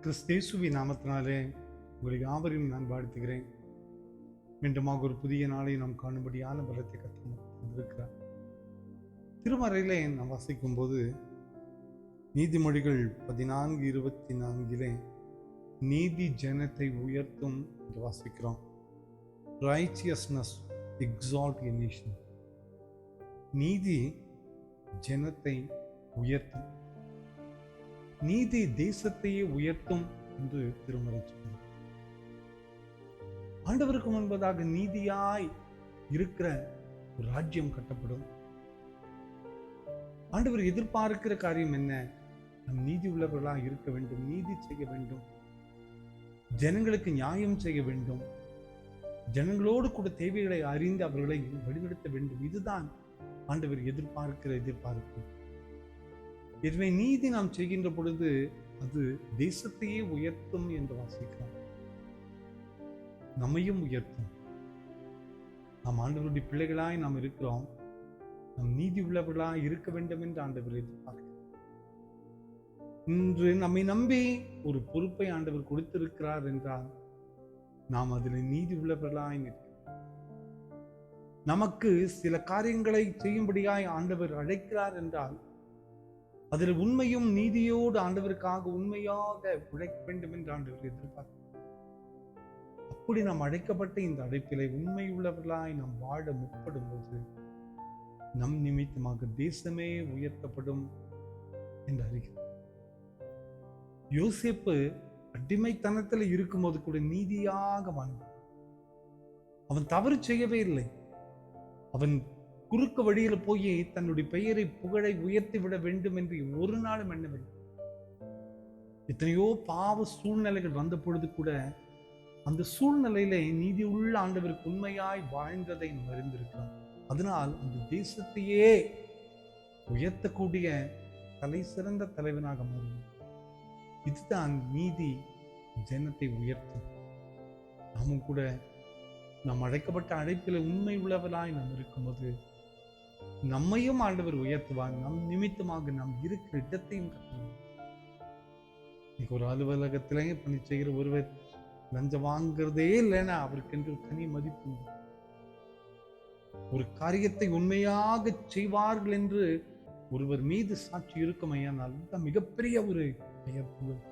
கிறிஸ்தேசுவின் நாமத்தினாலே உங்களை யாவரையும் நான் வாழ்த்துகிறேன். மீண்டுமாக ஒரு புதிய நாளை நாம் காணும்படியான பலத்தை கற்றிருக்கிறார். திருமறையிலே நாம் வாசிக்கும் போது நீதிமொழிகள் 14:24 நீதி ஜனத்தை உயர்த்தும் என்று வாசிக்கிறோம். ரைச்சியஸ்னஸ் எக்ஸால்ட் எ நேஷன். நீதி ஜனத்தை உயர்த்தும், நீதி தேசத்தையே உயர்த்தும் என்று திருமறை சொல்லுகிறது. ஆண்டவருக்கு முன்பதாக நீதியாய் இருக்கிற ஒரு ராஜ்யம் கட்டப்படும். ஆண்டவர் எதிர்பார்க்கிற காரியம் என்ன? நம் நீதி உள்ளவர்களாக இருக்க வேண்டும், நீதி செய்ய வேண்டும், ஜனங்களுக்கு நியாயம் செய்ய வேண்டும், ஜனங்களோடு கூட தேவைகளை அறிந்து அவர்களை வழிநடத்த வேண்டும். இதுதான் ஆண்டவர் எதிர்பார்க்கிற எதிர்பார்ப்பு. எனவே நீதி நாம் செய்கின்ற பொழுது அது தேசத்தையே உயர்த்தும் என்று வாசிக்கிறோம். நம்மையும் உயர்த்தும். நாம் ஆண்டவருடைய பிள்ளைகளாய் நாம் இருக்கிறோம். நம் நீதி உள்ளவர்களாய் இருக்க வேண்டும் என்று ஆண்டவர் எதிர்பார்க்கிறார். இன்று நம்மை நம்பி ஒரு பொறுப்பை ஆண்டவர் கொடுத்திருக்கிறார் என்றால் நாம் அதில் நீதி உள்ளவர்களாய் நிற்கிறோம். நமக்கு சில காரியங்களை செய்யும்படியாய் ஆண்டவர் அழைக்கிறார் என்றால் அதில் உண்மையும் நீதியோடு ஆண்டவருக்காக உண்மையாக உழைக்க வேண்டும் என்று ஆண்டவர் எதிர்பார்க்கிறார். அப்படி நாம் அழைக்கப்பட்ட இந்த அழைப்பிலை உண்மை உள்ளவர்களாய் நாம் வாழ முற்படும் போது நம் நிமித்தமாக தேசமே உயர்த்தப்படும் என்று அறிகிறார். யோசேப்பு அடிமைத்தனத்தில் இருக்கும்போது கூட நீதியாக வாழ்ந்தான். அவன் தவறு செய்யவே இல்லை. அவன் குறுக்க வழியில போய் தன்னுடைய பெயரை புகழை உயர்த்தி விட வேண்டும் என்று ஒரு நாளும் எண்ணவில்லை. எத்தனையோ பாவ சூழ்நிலைகள் வந்த பொழுது கூட அந்த சூழ்நிலையில நீதி உள்ள ஆண்டவருக்கு உண்மையாய் வாழ்ந்ததை நாம் அறிந்திருக்கிறோம். அதனால் அந்த தேசத்தையே உயர்த்தக்கூடிய தலை சிறந்த தலைவனாக மாறும். இதுதான் நீதி ஜனத்தை உயர்த்தும். நாமும் கூட நாம் அழைக்கப்பட்ட அழைப்பில் உண்மை உள்ளவர்களாய் நாம் இருக்கும்போது நம்மையும் ஆண்டவர் உயர்த்துவார். நம் நிமித்தமாக நாம் இருக்கிற இடத்தையும் கட்டுவார். இன்னைக்கு ஒரு அலுவலகத்திலே பணி செய்கிற ஒருவர் லஞ்சம் வாங்குறதே இல்லைன்னா அவருக்கு என்று தனி மதிப்பு உண்டு. ஒரு காரியத்தை உண்மையாக செய்வார்கள் என்று ஒருவர் மீது சாட்சி இருக்குமையானால் மிகப்பெரிய ஒரு பெயர் புகழ்.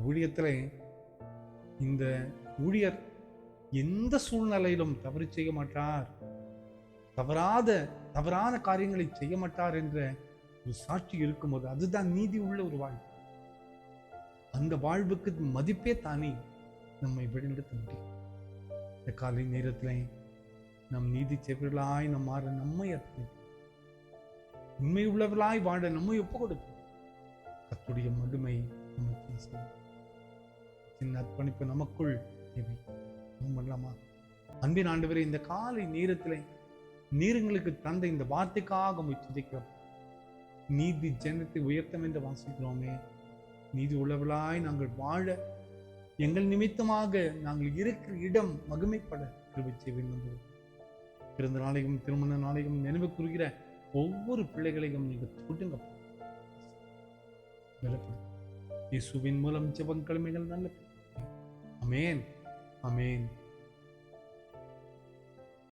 ஊழியத்திலே இந்த ஊழியர் எந்த சூழ்நிலையிலும் தவறு செய்ய மாட்டார், தவறான காரியங்களை செய்ய மாட்டார் என்ற ஒரு சாட்சி இருக்கும்போது அதுதான் நீதி உள்ள ஒரு வாழ்வு. அந்த வாழ்வுக்கு மதிப்பே தானே நம்மை வழிநடத்த முடியும். இந்த காலை நேரத்திலே நம் நீதி செய்வர்களாய் நம் மாற நம்மை அர்ப்பணிப்போம். உண்மை உள்ளவர்களாய் வாழ நம்மை ஒப்பு கொடுப்போம். கர்த்தருடைய மகிமை நமக்கு செய்யும். சின்ன அர்ப்பணிப்பு நமக்குள் தேவை. பண்ணலாமா? அன்பின் ஆண்டவரே, இந்த காலை நேரத்திலே நீருங்களுக்கு தந்த இந்த வார்த்தைக்காக துதிக்கிறோம். நீதி ஜனத்தை உயர்த்தம் என்று வாசிக்கிறோமே. நீதி உள்ளவர்களாய் நாங்கள் வாழ எங்கள் நிமித்தமாக நாங்கள் இருக்கிற இடம் மகிமைப்பட கிருபை செய்வேன். பிறந்த நாளையும் திருமண நாளையும் நினைவு கூறுகிற ஒவ்வொரு பிள்ளைகளையும் நீங்கள் தொடுங்க. இயேசுவின் மூலம் ஜெபங்களும் நல்ல. ஆமென், ஆமென்.